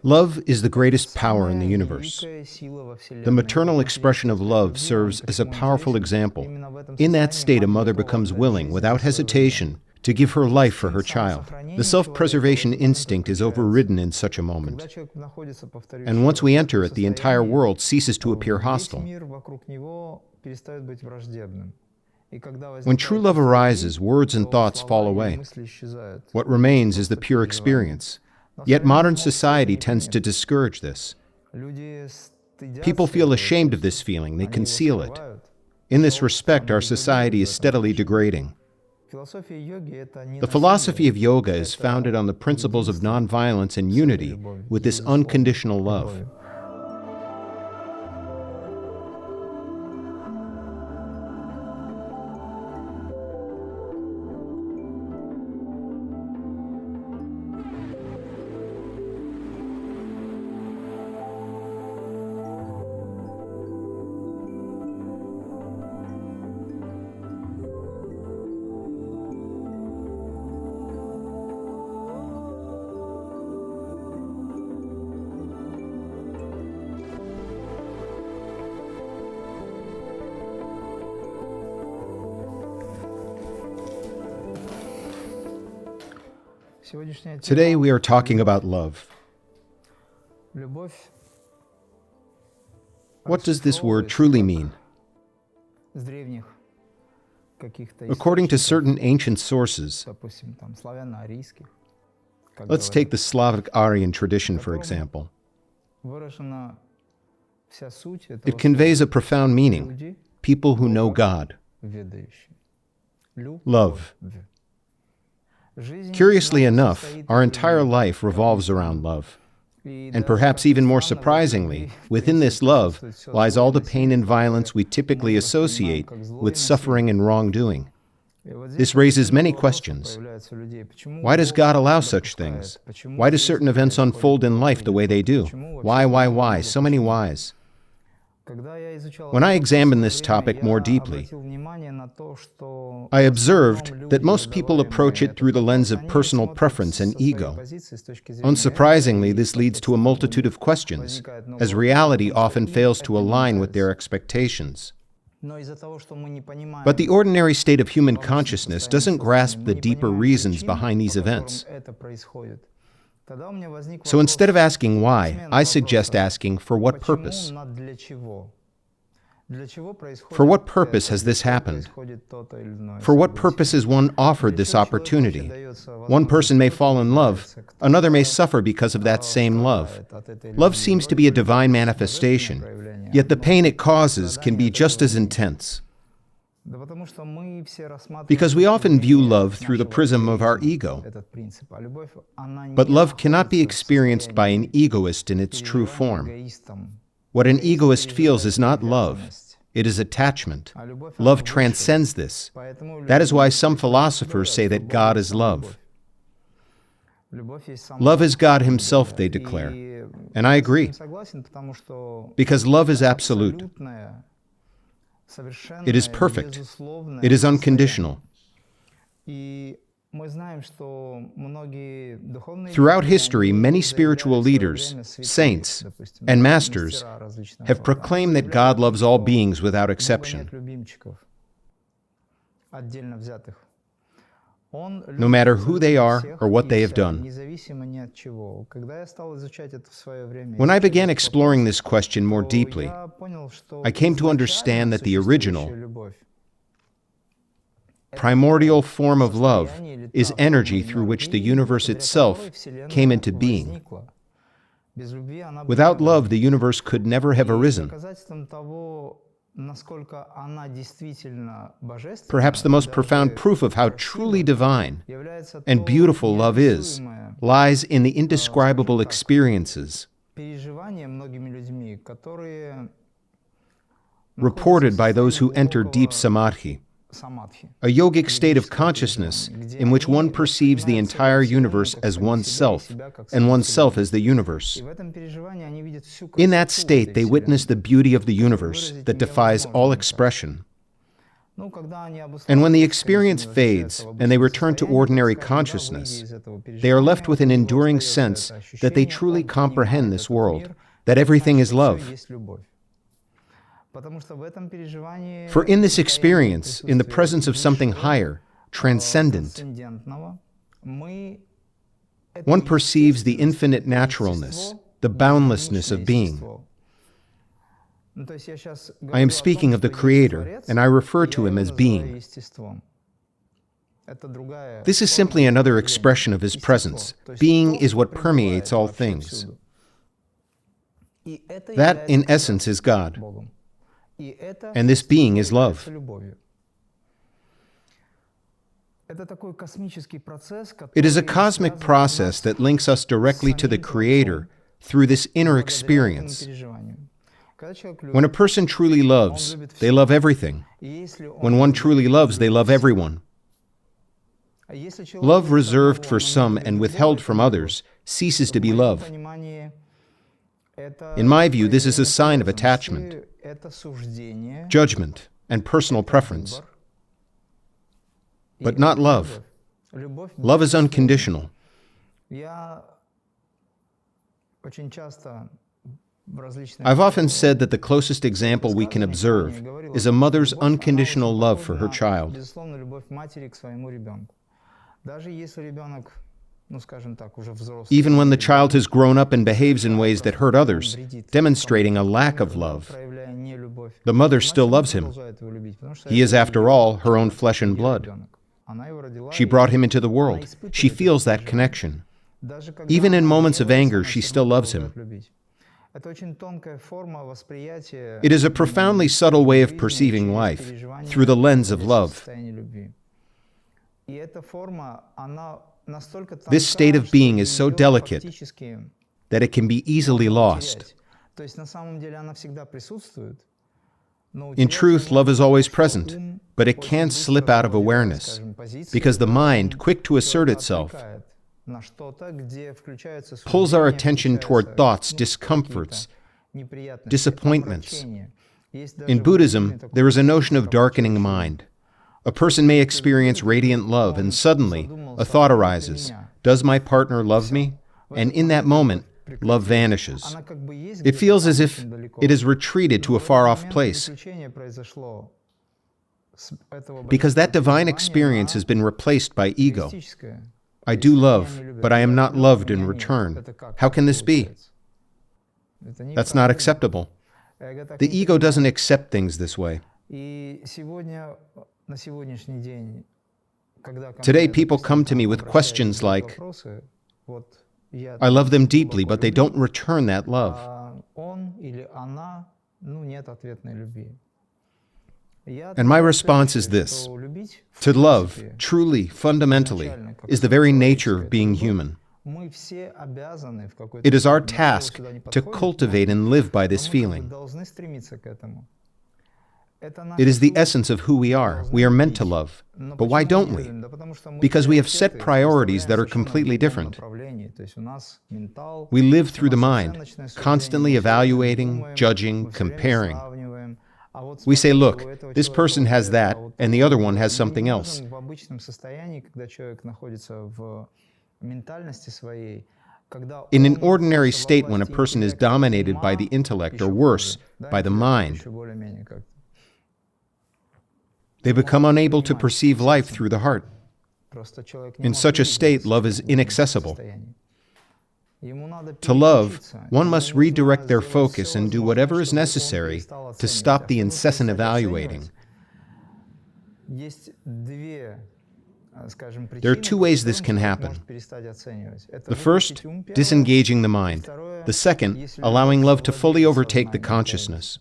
Love is the greatest power in the universe. The maternal expression of love serves as a powerful example. In that state, a mother becomes willing, without hesitation, to give her life for her child. The self-preservation instinct is overridden in such a moment. And once we enter it, the entire world ceases to appear hostile. When true love arises, words and thoughts fall away. What remains is the pure experience. Yet modern society tends to discourage this. People feel ashamed of this feeling. They conceal it. In this respect, our society is steadily degrading. The philosophy of yoga is founded on the principles of nonviolence and unity with this unconditional love. Today we are talking about love. What does this word truly mean? According to certain ancient sources, let's take the Slavic Aryan tradition, for example. It conveys a profound meaning: people who know God. Love. Curiously enough, our entire life revolves around love. And perhaps even more surprisingly, within this love lies all the pain and violence we typically associate with suffering and wrongdoing. This raises many questions. Why does God allow such things? Why do certain events unfold in life the way they do? Why? So many whys. When I examined this topic more deeply, I observed that most people approach it through the lens of personal preference and ego. Unsurprisingly, this leads to a multitude of questions, as reality often fails to align with their expectations. But the ordinary state of human consciousness doesn't grasp the deeper reasons behind these events. So instead of asking why, I suggest asking, for what purpose? For what purpose has this happened? For what purpose is one offered this opportunity? One person may fall in love, another may suffer because of that same love. Love seems to be a divine manifestation, yet the pain it causes can be just as intense. Because we often view love through the prism of our ego. But love cannot be experienced by an egoist in its true form. What an egoist feels is not love, it is attachment. Love transcends this. That is why some philosophers say that God is love. Love is God Himself, they declare. And I agree. Because love is absolute. It is perfect. It is unconditional. Throughout history, many spiritual leaders, saints, and masters have proclaimed that God loves all beings without exception. No matter who they are or what they have done. When I began exploring this question more deeply, I came to understand that the original, primordial form of love is energy through which the universe itself came into being. Without love, the universe could never have arisen. Perhaps the most profound proof of how truly divine and beautiful love is lies in the indescribable experiences reported by those who enter deep samadhi, a yogic state of consciousness in which one perceives the entire universe as oneself, and oneself as the universe. In that state, they witness the beauty of the universe that defies all expression. And when the experience fades and they return to ordinary consciousness, they are left with an enduring sense that they truly comprehend this world, that everything is love. For in this experience, in the presence of something higher, transcendent, one perceives the infinite naturalness, the boundlessness of being. I am speaking of the Creator, and I refer to Him as being. This is simply another expression of His presence. Being is what permeates all things. That, in essence, is God. And this being is love. It is a cosmic process that links us directly to the Creator through this inner experience. When a person truly loves, they love everything. When one truly loves, they love everyone. Love reserved for some and withheld from others ceases to be love. In my view, this is a sign of attachment, judgment, and personal preference. But not love. Love is unconditional. I've often said that the closest example we can observe is a mother's unconditional love for her child. Even when the child has grown up and behaves in ways that hurt others, demonstrating a lack of love, the mother still loves him. He is, after all, her own flesh and blood. She brought him into the world. She feels that connection. Even in moments of anger, she still loves him. It is a profoundly subtle way of perceiving life, through the lens of love. This state of being is so delicate that it can be easily lost. In truth, love is always present, but it can't slip out of awareness, because the mind, quick to assert itself, pulls our attention toward thoughts, discomforts, disappointments. In Buddhism, there is a notion of darkening mind. A person may experience radiant love, and suddenly a thought arises, "Does my partner love me?" And in that moment, love vanishes. It feels as if it has retreated to a far-off place, because that divine experience has been replaced by ego. I do love, but I am not loved in return. How can this be? That's not acceptable. The ego doesn't accept things this way. Today, people come to me with questions like, I love them deeply, but they don't return that love. And my response is this: to love, truly, fundamentally, is the very nature of being human. It is our task to cultivate and live by this feeling. It is the essence of who we are. We are meant to love. But why don't we? Because we have set priorities that are completely different. We live through the mind, constantly evaluating, judging, comparing. We say, look, this person has that, and the other one has something else. In an ordinary state, when a person is dominated by the intellect, or worse, by the mind, they become unable to perceive life through the heart. In such a state, love is inaccessible. To love, one must redirect their focus and do whatever is necessary to stop the incessant evaluating. There are two ways this can happen. The first, disengaging the mind. The second, allowing love to fully overtake the consciousness.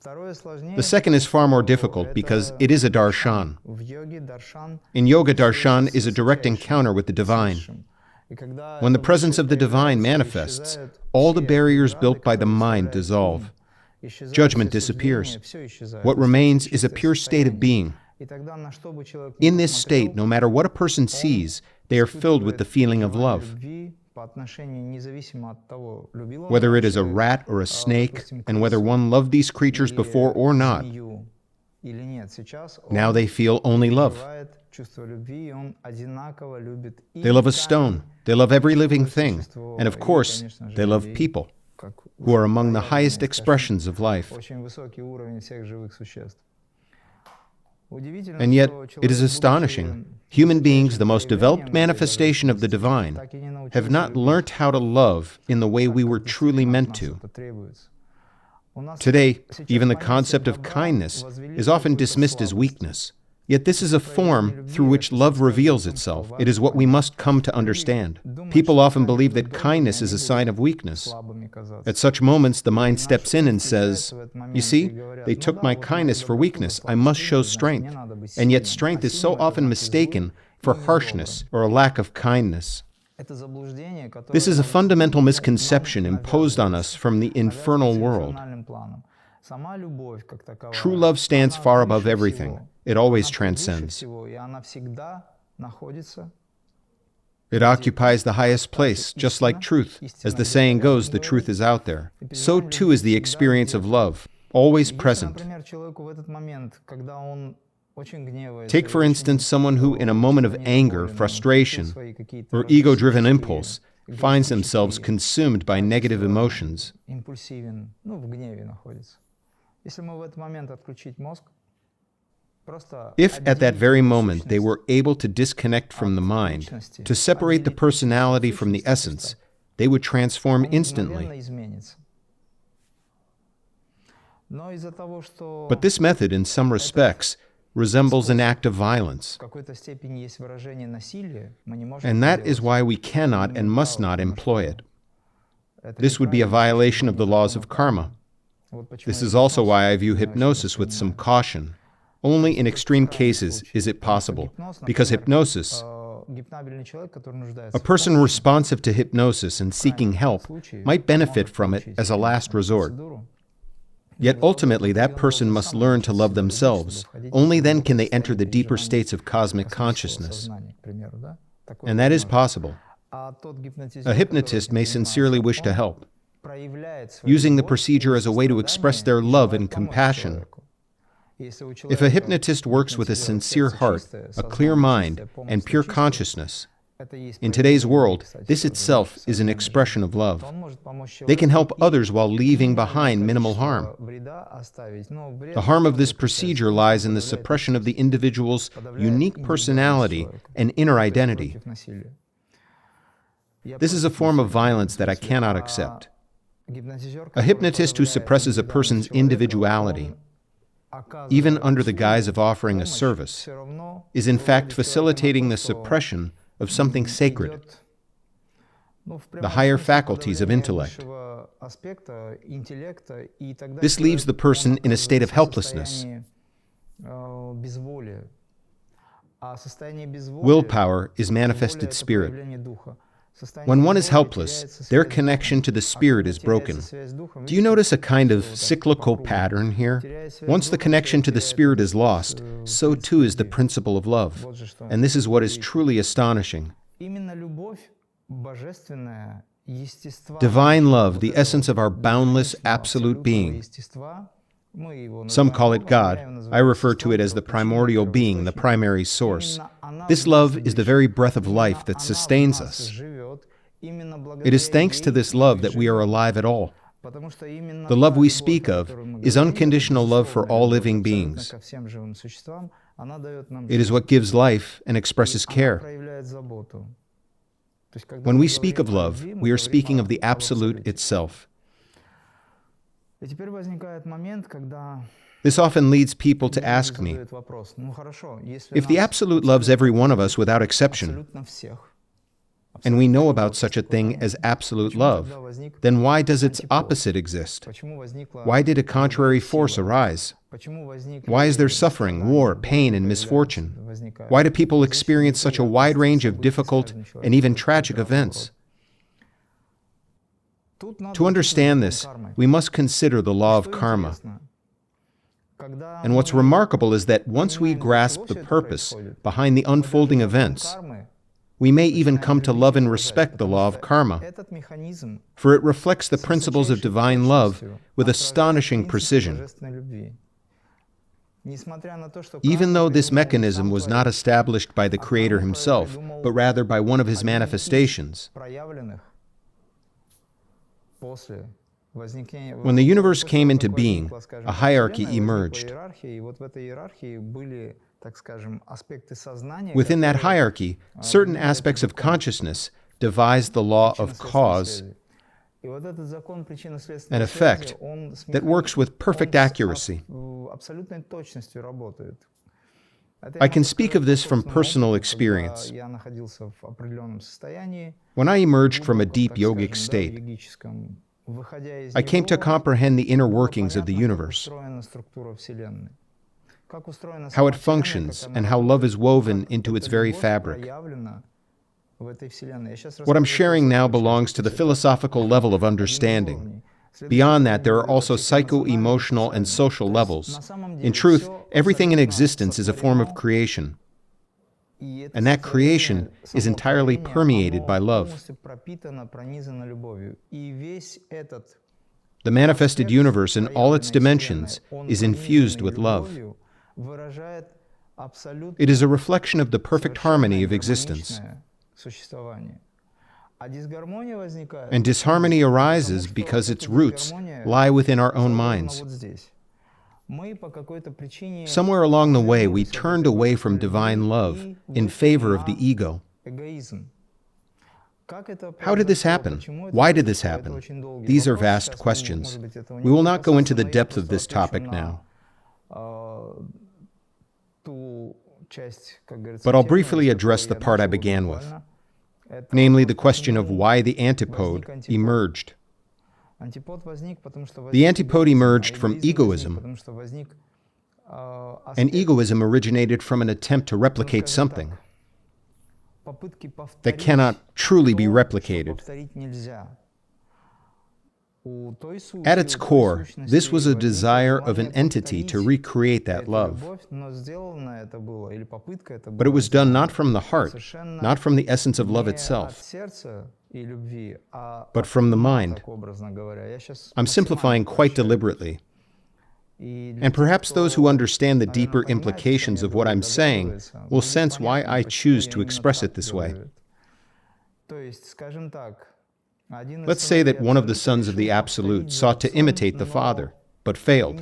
The second is far more difficult because it is a darshan. In yoga, darshan is a direct encounter with the divine. When the presence of the divine manifests, all the barriers built by the mind dissolve. Judgment disappears. What remains is a pure state of being. In this state, no matter what a person sees, they are filled with the feeling of love. Whether it is a rat or a snake, and whether one loved these creatures before or not, Now they feel only love. They love a stone, they love every living thing, and of course, they love people, who are among the highest expressions of life. And yet, it is astonishing. Human beings, the most developed manifestation of the divine, have not learnt how to love in the way we were truly meant to. Today, even the concept of kindness is often dismissed as weakness. Yet this is a form through which love reveals itself. It is what we must come to understand. People often believe that kindness is a sign of weakness. At such moments, the mind steps in and says, "You see, they took my kindness for weakness. I must show strength." And yet strength is so often mistaken for harshness or a lack of kindness. This is a fundamental misconception imposed on us from the infernal world. True love stands far above everything. It always transcends. It occupies the highest place, just like truth. As the saying goes, the truth is out there. So too is the experience of love, always present. Take, for instance, someone who, in a moment of anger, frustration, or ego-driven impulse, finds themselves consumed by negative emotions. If at that very moment they were able to disconnect from the mind, to separate the personality from the essence, they would transform instantly. But this method, in some respects, resembles an act of violence. And that is why we cannot and must not employ it. This would be a violation of the laws of karma. This is also why I view hypnosis with some caution. Only in extreme cases is it possible, because hypnosis, a person responsive to hypnosis and seeking help, might benefit from it as a last resort. Yet ultimately that person must learn to love themselves. Only then can they enter the deeper states of cosmic consciousness. And that is possible. A hypnotist may sincerely wish to help, using the procedure as a way to express their love and compassion. If a hypnotist works with a sincere heart, a clear mind, and pure consciousness, in today's world, this itself is an expression of love. They can help others while leaving behind minimal harm. The harm of this procedure lies in the suppression of the individual's unique personality and inner identity. This is a form of violence that I cannot accept. A hypnotist who suppresses a person's individuality, even under the guise of offering a service, is in fact facilitating the suppression of something sacred, the higher faculties of intellect. This leaves the person in a state of helplessness. Willpower is manifested spirit. When one is helpless, their connection to the spirit is broken. Do you notice a kind of cyclical pattern here? Once the connection to the spirit is lost, so too is the principle of love. And this is what is truly astonishing. Divine love, the essence of our boundless, absolute being. Some call it God. I refer to it as the primordial being, the primary source. This love is the very breath of life that sustains us. It is thanks to this love that we are alive at all. The love we speak of is unconditional love for all living beings. It is what gives life and expresses care. When we speak of love, we are speaking of the Absolute itself. This often leads people to ask me, if the Absolute loves every one of us without exception, and we know about such a thing as absolute love, then why does its opposite exist? Why did a contrary force arise? Why is there suffering, war, pain, and misfortune? Why do people experience such a wide range of difficult and even tragic events? To understand this, we must consider the law of karma. And what's remarkable is that once we grasp the purpose behind the unfolding events, we may even come to love and respect the law of karma, for it reflects the principles of divine love with astonishing precision. Even though this mechanism was not established by the Creator himself, but rather by one of his manifestations, when the universe came into being, a hierarchy emerged. Within that hierarchy, certain aspects of consciousness devised the law of cause and effect that works with perfect accuracy. I can speak of this from personal experience. When I emerged from a deep yogic state, I came to comprehend the inner workings of the universe, how it functions, and how love is woven into its very fabric. What I'm sharing now belongs to the philosophical level of understanding. Beyond that, there are also psycho-emotional and social levels. In truth, everything in existence is a form of creation. And that creation is entirely permeated by love. The manifested universe in all its dimensions is infused with love. It is a reflection of the perfect harmony of existence. And disharmony arises because its roots lie within our own minds. Somewhere along the way, we turned away from divine love in favor of the ego. How did this happen? Why did this happen? These are vast questions. We will not go into the depth of this topic now. But I'll briefly address the part I began with, namely the question of why the antipode emerged. The antipode emerged from egoism, and egoism originated from an attempt to replicate something that cannot truly be replicated. At its core, this was a desire of an entity to recreate that love. But it was done not from the heart, not from the essence of love itself, but from the mind. I'm simplifying quite deliberately. And perhaps those who understand the deeper implications of what I'm saying will sense why I choose to express it this way. Let's say that one of the sons of the Absolute sought to imitate the Father, but failed.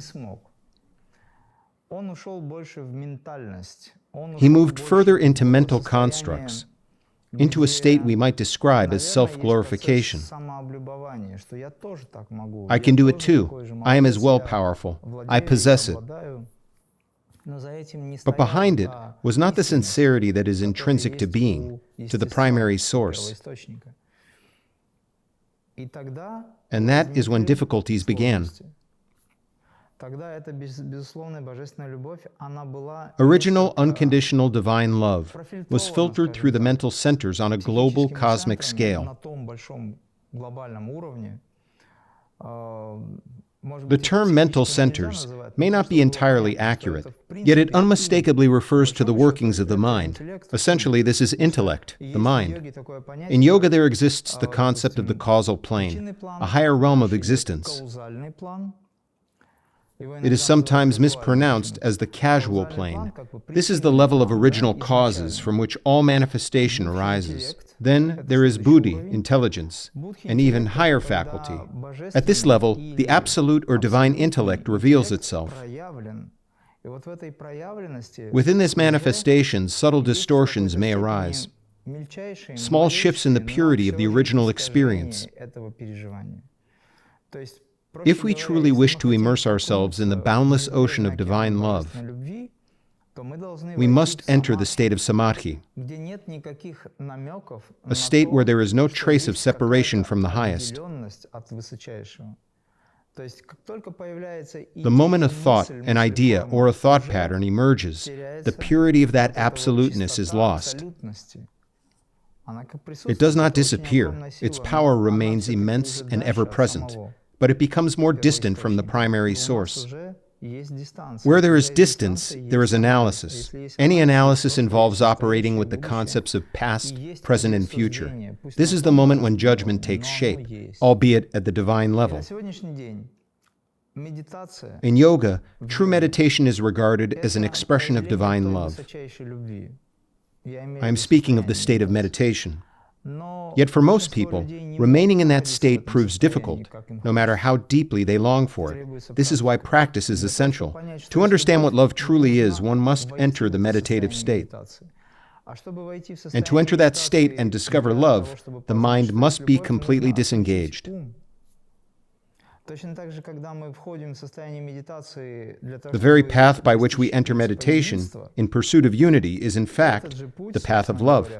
He moved further into mental constructs, into a state we might describe as self-glorification. I can do it too. I am as well powerful. I possess it. But behind it was not the sincerity that is intrinsic to being, to the primary source. And that is when difficulties began. Original unconditional divine love was filtered through the mental centers on a global cosmic scale. The term mental centers may not be entirely accurate, yet it unmistakably refers to the workings of the mind. Essentially, this is intellect, the mind. In yoga, there exists the concept of the causal plane, a higher realm of existence. It is sometimes mispronounced as the causal plane. This is the level of original causes from which all manifestation arises. Then there is buddhi, intelligence, an even higher faculty. At this level, the absolute or divine intellect reveals itself. Within this manifestation, subtle distortions may arise, small shifts in the purity of the original experience. If we truly wish to immerse ourselves in the boundless ocean of divine love, we must enter the state of samadhi, a state where there is no trace of separation from the highest. The moment a thought, an idea, or a thought pattern emerges, the purity of that absoluteness is lost. It does not disappear. Its power remains immense and ever-present, but it becomes more distant from the primary source. Where there is distance, there is analysis. Any analysis involves operating with the concepts of past, present, and future. This is the moment when judgment takes shape, albeit at the divine level. In yoga, true meditation is regarded as an expression of divine love. I am speaking of the state of meditation. Yet for most people, remaining in that state proves difficult, no matter how deeply they long for it. This is why practice is essential. To understand what love truly is, one must enter the meditative state. And to enter that state and discover love, the mind must be completely disengaged. The very path by which we enter meditation in pursuit of unity is in fact the path of love.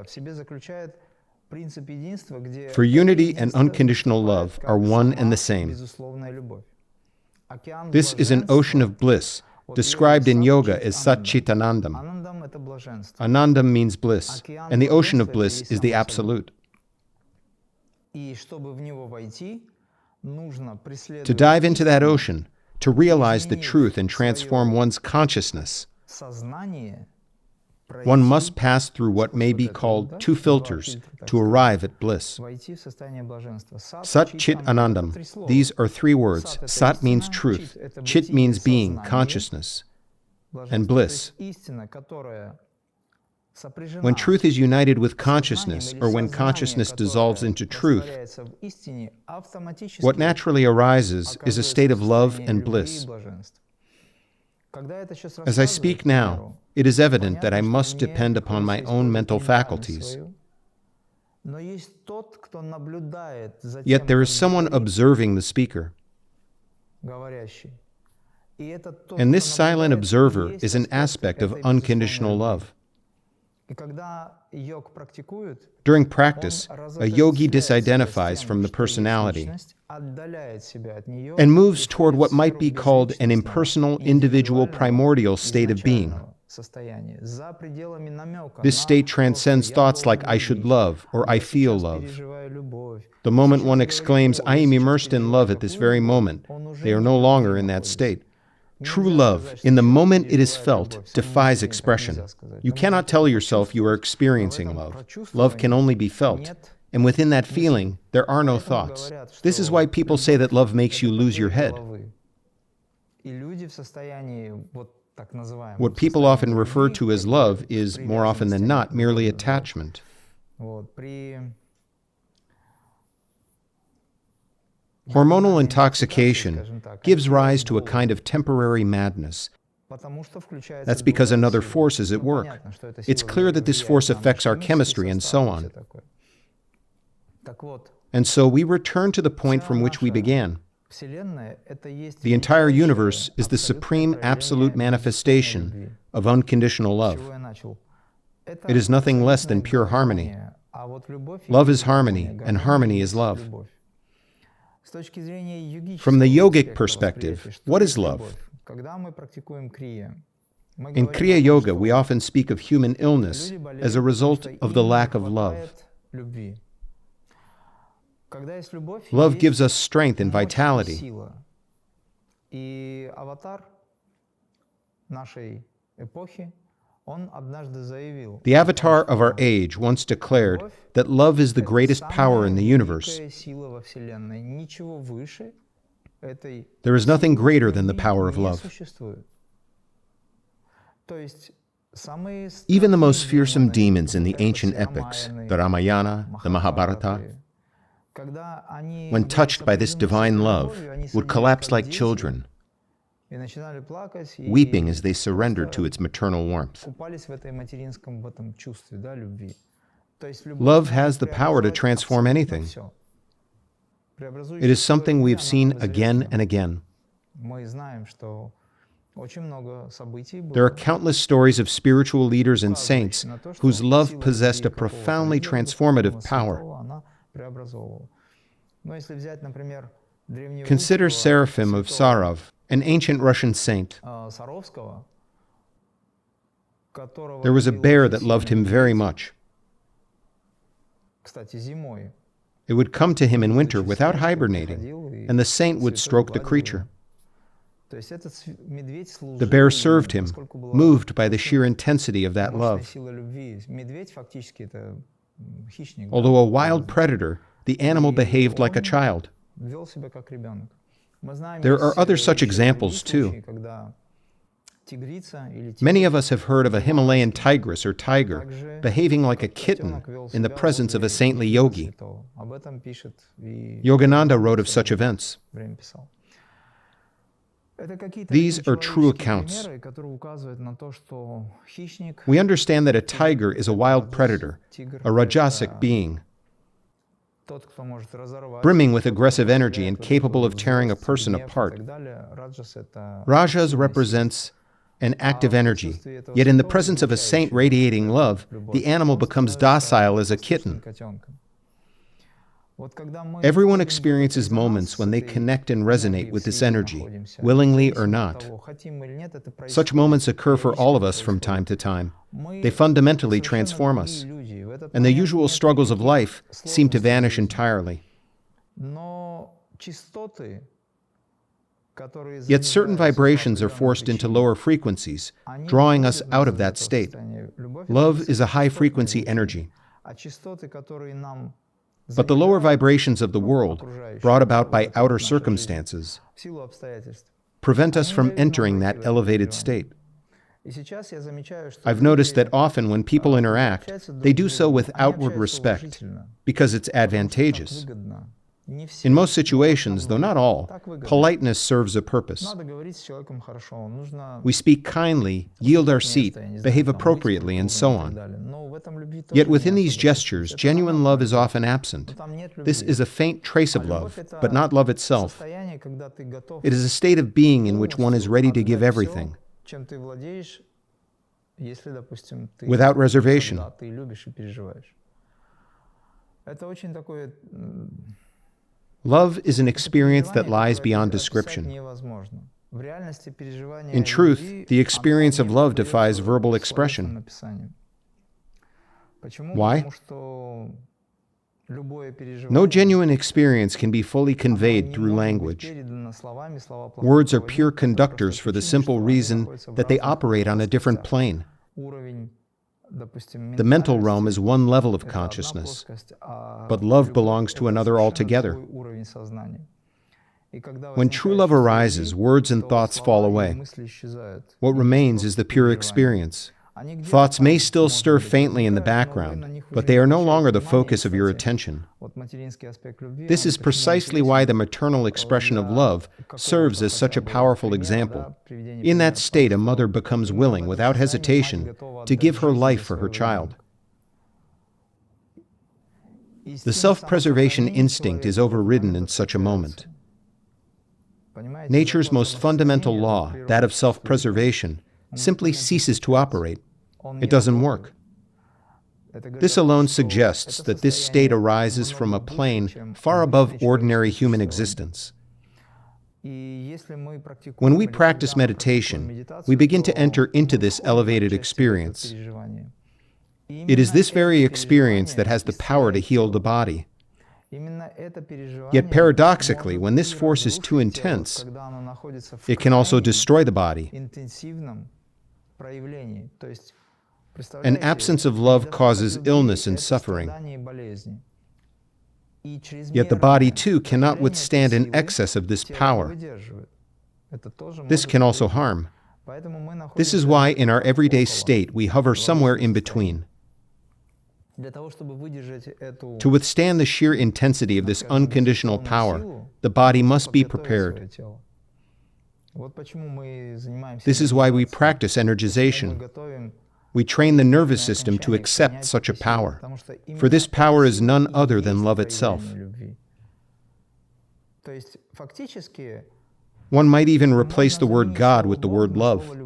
For unity and unconditional love are one and the same. This is an ocean of bliss, described in yoga as Sat Chit Anandam. Anandam means bliss, and the ocean of bliss is the Absolute. To dive into that ocean, to realize the truth and transform one's consciousness, one must pass through what may be called two filters to arrive at bliss. Sat Chit Anandam. These are three words. Sat means truth, Chit means being, consciousness, and bliss. When truth is united with consciousness, or when consciousness dissolves into truth, what naturally arises is a state of love and bliss. As I speak now, it is evident that I must depend upon my own mental faculties. Yet there is someone observing the speaker. And this silent observer is an aspect of unconditional love. During practice, a yogi disidentifies from the personality and moves toward what might be called an impersonal, individual, primordial state of being. This state transcends thoughts like I should love or I feel love. The moment one exclaims, I am immersed in love at this very moment, they are no longer in that state. True love, in the moment it is felt, defies expression. You cannot tell yourself you are experiencing love. Love can only be felt. And within that feeling, there are no thoughts. This is why people say that love makes you lose your head. What people often refer to as love is, more often than not, merely attachment. Hormonal intoxication gives rise to a kind of temporary madness. That's because another force is at work. It's clear that this force affects our chemistry and so on. And so we return to the point from which we began. The entire universe is the supreme absolute manifestation of unconditional love. It is nothing less than pure harmony. Love is harmony, and harmony is love. From the yogic perspective, what is love? In Kriya Yoga, we often speak of human illness as a result of the lack of love. Love gives us strength and vitality. The avatar of our age once declared that love is the greatest power in the universe. There is nothing greater than the power of love. Even the most fearsome demons in the ancient epics, the Ramayana, the Mahabharata, when touched by this divine love, would collapse like children, weeping as they surrendered to its maternal warmth. Love has the power to transform anything. It is something we have seen again and again. There are countless stories of spiritual leaders and saints whose love possessed a profoundly transformative power. Consider Seraphim of Sarov, an ancient Russian saint. There was a bear that loved him very much. It would come to him in winter without hibernating, and the saint would stroke the creature. The bear served him, moved by the sheer intensity of that love. Although a wild predator, the animal behaved like a child. There are other such examples too. Many of us have heard of a Himalayan tigress or tiger behaving like a kitten in the presence of a saintly yogi. Yogananda wrote of such events. These are true accounts. We understand that a tiger is a wild predator, a rajasic being, brimming with aggressive energy and capable of tearing a person apart. Rajas represents an active energy, yet in the presence of a saint radiating love, the animal becomes docile as a kitten. Everyone experiences moments when they connect and resonate with this energy, willingly or not. Such moments occur for all of us from time to time. They fundamentally transform us, and the usual struggles of life seem to vanish entirely. Yet certain vibrations are forced into lower frequencies, drawing us out of that state. Love is a high-frequency energy. But the lower vibrations of the world, brought about by outer circumstances, prevent us from entering that elevated state. I've noticed that often when people interact, they do so with outward respect, because it's advantageous. In most situations, though not all, politeness serves a purpose. We speak kindly, yield our seat, behave appropriately, and so on. Yet within these gestures, genuine love is often absent. This is a faint trace of love, but not love itself. It is a state of being in which one is ready to give everything, without reservation. Love is an experience that lies beyond description. In truth, the experience of love defies verbal expression. Why? No genuine experience can be fully conveyed through language. Words are pure conductors for the simple reason that they operate on a different plane. The mental realm is one level of consciousness, but love belongs to another altogether. When true love arises, words and thoughts fall away. What remains is the pure experience. Thoughts may still stir faintly in the background, but they are no longer the focus of your attention. This is precisely why the maternal expression of love serves as such a powerful example. In that state, a mother becomes willing, without hesitation, to give her life for her child. The self-preservation instinct is overridden in such a moment. Nature's most fundamental law, that of self-preservation, simply ceases to operate. It doesn't work. This alone suggests that this state arises from a plane far above ordinary human existence. When we practice meditation, we begin to enter into this elevated experience. It is this very experience that has the power to heal the body. Yet paradoxically, when this force is too intense, it can also destroy the body. An absence of love causes illness and suffering. Yet the body, too, cannot withstand an excess of this power. This can also harm. This is why in our everyday state we hover somewhere in between. To withstand the sheer intensity of this unconditional power, the body must be prepared. This is why we practice energization. We train the nervous system to accept such a power, for this power is none other than love itself. One might even replace the word God with the word love.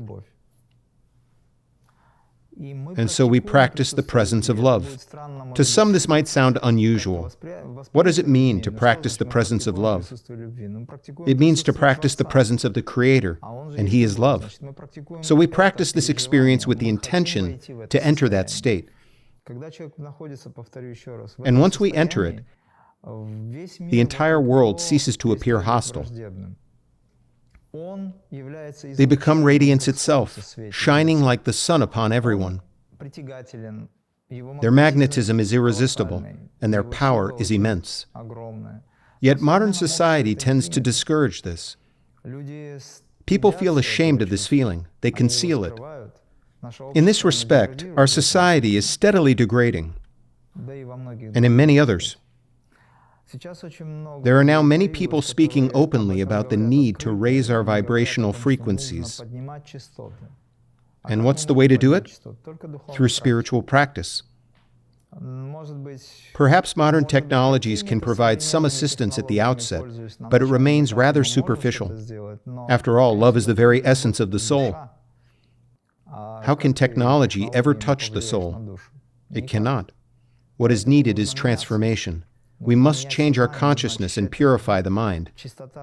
And so we practice the presence of love. To some, this might sound unusual. What does it mean to practice the presence of love? It means to practice the presence of the Creator, and He is love. So we practice this experience with the intention to enter that state. And once we enter it, the entire world ceases to appear hostile. They become radiance itself, shining like the sun upon everyone. Their magnetism is irresistible, and their power is immense. Yet modern society tends to discourage this. People feel ashamed of this feeling. They conceal it. In this respect, our society is steadily degrading, and in many others. There are now many people speaking openly about the need to raise our vibrational frequencies. And what's the way to do it? Through spiritual practice. Perhaps modern technologies can provide some assistance at the outset, but it remains rather superficial. After all, love is the very essence of the soul. How can technology ever touch the soul? It cannot. What is needed is transformation. We must change our consciousness and purify the mind.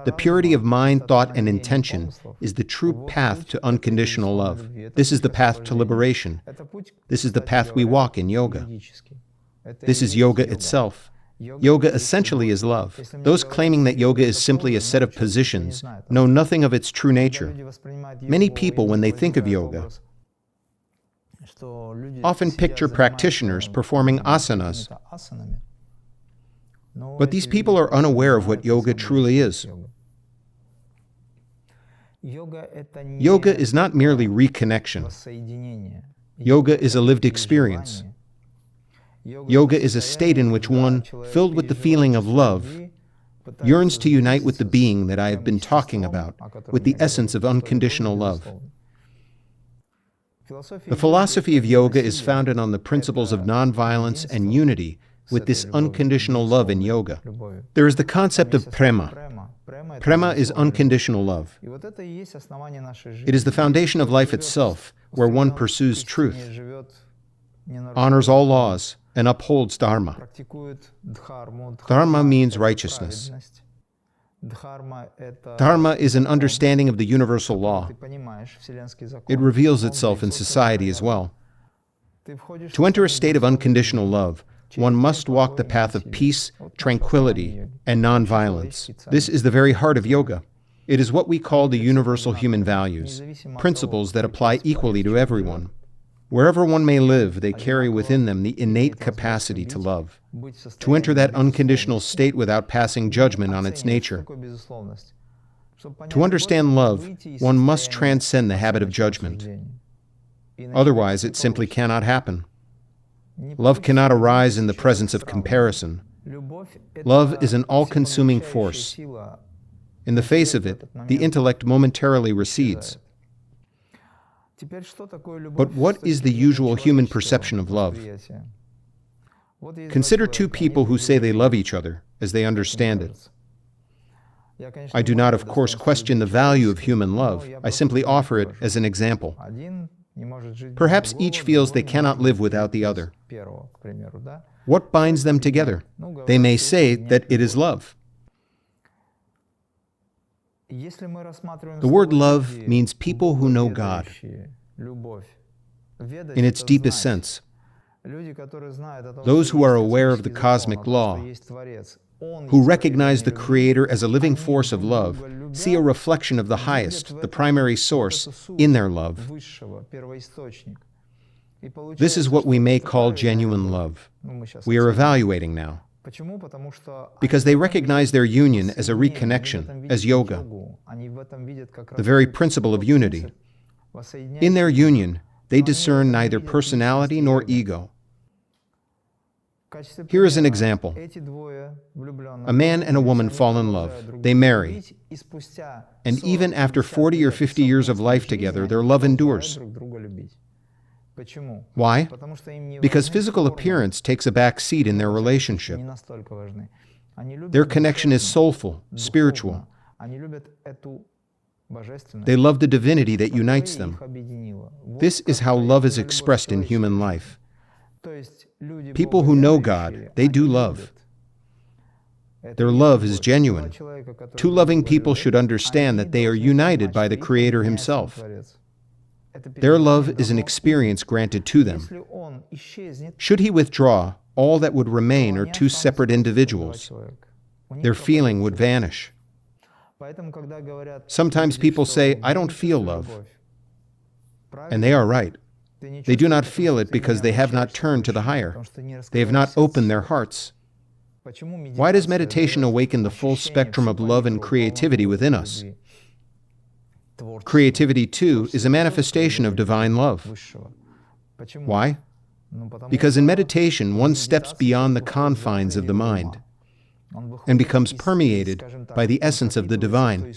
The purity of mind, thought, and intention is the true path to unconditional love. This is the path to liberation. This is the path we walk in yoga. This is yoga itself. Yoga essentially is love. Those claiming that yoga is simply a set of positions know nothing of its true nature. Many people, when they think of yoga, often picture practitioners performing asanas. But these people are unaware of what yoga truly is. Yoga is not merely reconnection. Yoga is a lived experience. Yoga is a state in which one, filled with the feeling of love, yearns to unite with the being that I have been talking about, with the essence of unconditional love. The philosophy of yoga is founded on the principles of nonviolence and unity with this unconditional love in yoga. There is the concept of prema. Prema is unconditional love. It is the foundation of life itself, where one pursues truth, honors all laws, and upholds dharma. Dharma means righteousness. Dharma is an understanding of the universal law. It reveals itself in society as well. To enter a state of unconditional love, one must walk the path of peace, tranquility, and nonviolence. This is the very heart of yoga. It is what we call the universal human values, principles that apply equally to everyone. Wherever one may live, they carry within them the innate capacity to love, to enter that unconditional state without passing judgment on its nature. To understand love, one must transcend the habit of judgment. Otherwise, it simply cannot happen. Love cannot arise in the presence of comparison. Love is an all-consuming force. In the face of it, the intellect momentarily recedes. But what is the usual human perception of love? Consider two people who say they love each other, as they understand it. I do not, of course, question the value of human love. I simply offer it as an example. Perhaps each feels they cannot live without the other. What binds them together? They may say that it is love. The word love means people who know God in its deepest sense. Those who are aware of the cosmic law, who recognize the Creator as a living force of love, see a reflection of the highest, the primary source, in their love. This is what we may call genuine love. We are evaluating now. Because they recognize their union as a reconnection, as yoga, the very principle of unity. In their union, they discern neither personality nor ego. Here is an example. A man and a woman fall in love. They marry. And even after 40 or 50 years of life together, their love endures. Why? Because physical appearance takes a back seat in their relationship. Their connection is soulful, spiritual. They love the divinity that unites them. This is how love is expressed in human life. People who know God, they do love. Their love is genuine. Two loving people should understand that they are united by the Creator Himself. Their love is an experience granted to them. Should He withdraw, all that would remain are two separate individuals. Their feeling would vanish. Sometimes people say, "I don't feel love." And they are right. They do not feel it because they have not turned to the higher. They have not opened their hearts. Why does meditation awaken the full spectrum of love and creativity within us? Creativity, too, is a manifestation of divine love. Why? Because in meditation, one steps beyond the confines of the mind and becomes permeated by the essence of the divine.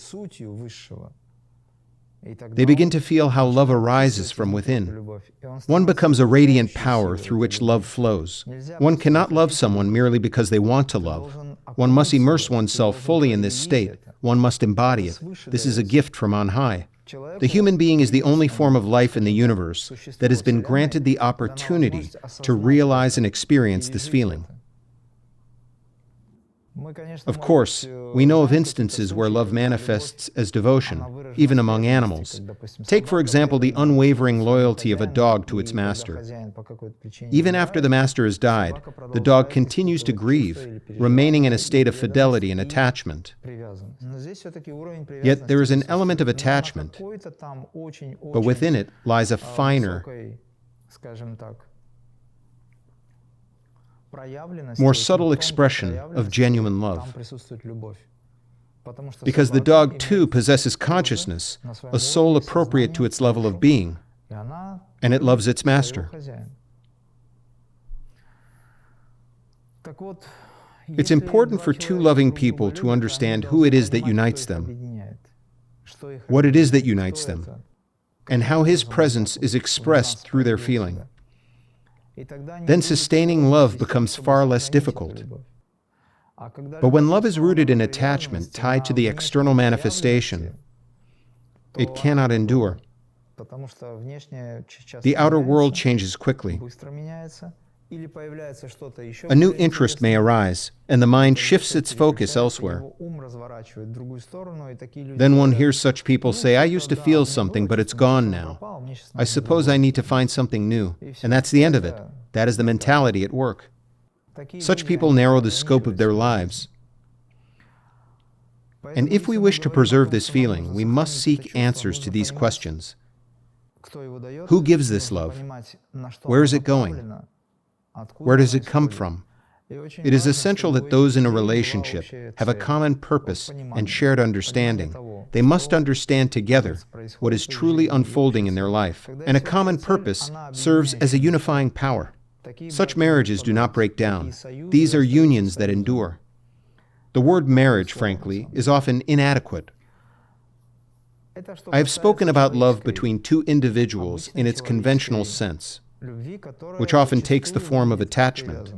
They begin to feel how love arises from within. One becomes a radiant power through which love flows. One cannot love someone merely because they want to love. One must immerse oneself fully in this state. One must embody it. This is a gift from on high. The human being is the only form of life in the universe that has been granted the opportunity to realize and experience this feeling. Of course, we know of instances where love manifests as devotion, even among animals. Take, for example, the unwavering loyalty of a dog to its master. Even after the master has died, the dog continues to grieve, remaining in a state of fidelity and attachment. Yet there is an element of attachment, but within it lies a finer, more subtle expression of genuine love. Because the dog, too, possesses consciousness, a soul appropriate to its level of being, and it loves its master. It's important for two loving people to understand who it is that unites them, what it is that unites them, and how His presence is expressed through their feeling. Then sustaining love becomes far less difficult. But when love is rooted in attachment tied to the external manifestation, it cannot endure. The outer world changes quickly. A new interest may arise, and the mind shifts its focus elsewhere. Then one hears such people say, "I used to feel something, but it's gone now. I suppose I need to find something new." And that's the end of it. That is the mentality at work. Such people narrow the scope of their lives. And if we wish to preserve this feeling, we must seek answers to these questions. Who gives this love? Where is it going? Where does it come from? It is essential that those in a relationship have a common purpose and shared understanding. They must understand together what is truly unfolding in their life, and a common purpose serves as a unifying power. Such marriages do not break down. These are unions that endure. The word marriage, frankly, is often inadequate. I have spoken about love between two individuals in its conventional sense, which often takes the form of attachment.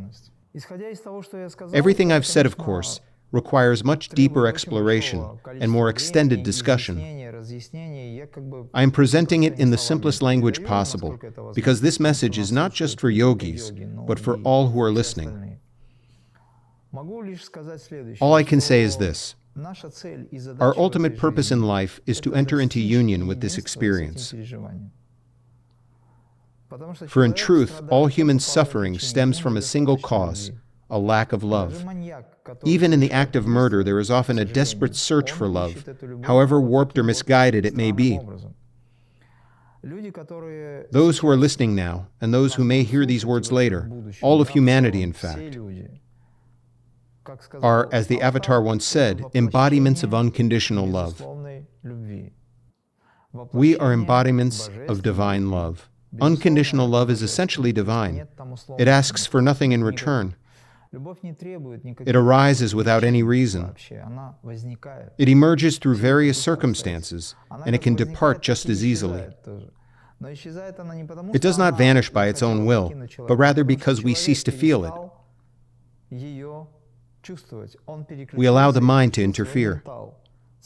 Everything I've said, of course, requires much deeper exploration and more extended discussion. I am presenting it in the simplest language possible, because this message is not just for yogis, but for all who are listening. All I can say is this: our ultimate purpose in life is to enter into union with this experience. For in truth, all human suffering stems from a single cause, a lack of love. Even in the act of murder, there is often a desperate search for love, however warped or misguided it may be. Those who are listening now, and those who may hear these words later, all of humanity, in fact, are, as the Avatar once said, embodiments of unconditional love. We are embodiments of divine love. Unconditional love is essentially divine. It asks for nothing in return. It arises without any reason. It emerges through various circumstances, and it can depart just as easily. It does not vanish by its own will, but rather because we cease to feel it. We allow the mind to interfere.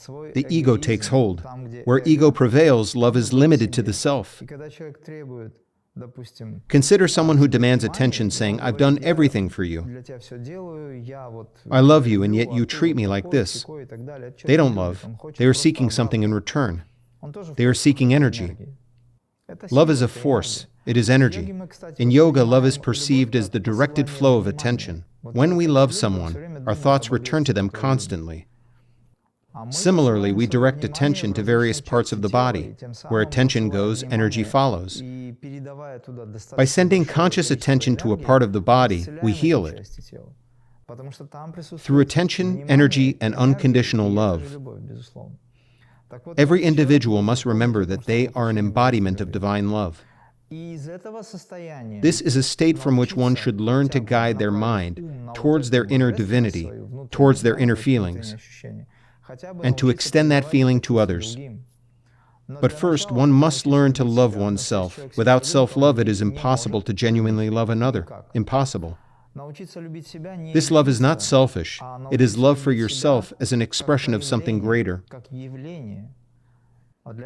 The ego takes hold. Where ego prevails, love is limited to the self. Consider someone who demands attention saying, "I've done everything for you. I love you, and yet you treat me like this." They don't love. They are seeking something in return. They are seeking energy. Love is a force. It is energy. In yoga, love is perceived as the directed flow of attention. When we love someone, our thoughts return to them constantly. Similarly, we direct attention to various parts of the body. Where attention goes, energy follows. By sending conscious attention to a part of the body, we heal it. through attention, energy, and unconditional love. Every individual must remember that they are an embodiment of divine love. This is a state from which one should learn to guide their mind towards their inner divinity, towards their inner feelings, and to extend that feeling to others. But first, one must learn to love oneself. Without self-love, it is impossible to genuinely love another. Impossible. This love is not selfish. It is love for yourself as an expression of something greater.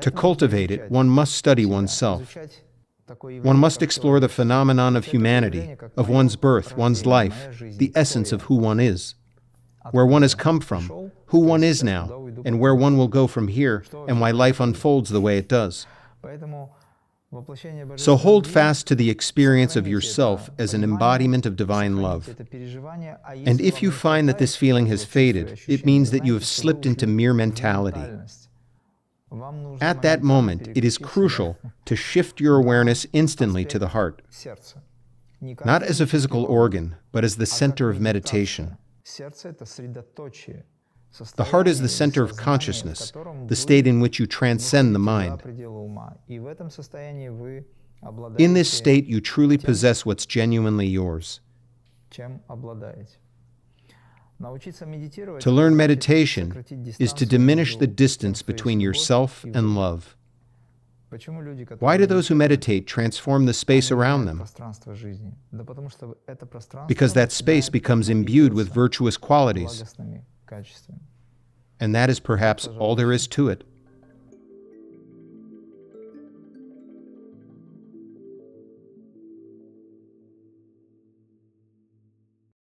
To cultivate it, one must study oneself. One must explore the phenomenon of humanity, of one's birth, one's life, the essence of who one is, where one has come from, who one is now, and where one will go from here, and why life unfolds the way it does. So hold fast to the experience of yourself as an embodiment of divine love. And if you find that this feeling has faded, it means that you have slipped into mere mentality. At that moment, it is crucial to shift your awareness instantly to the heart, not as a physical organ, but as the center of meditation. The heart is the center of consciousness, the state in which you transcend the mind. In this state, you truly possess what's genuinely yours. To learn meditation is to diminish the distance between yourself and love. Why do those who meditate transform the space around them? Because that space becomes imbued with virtuous qualities. And that is perhaps all there is to it.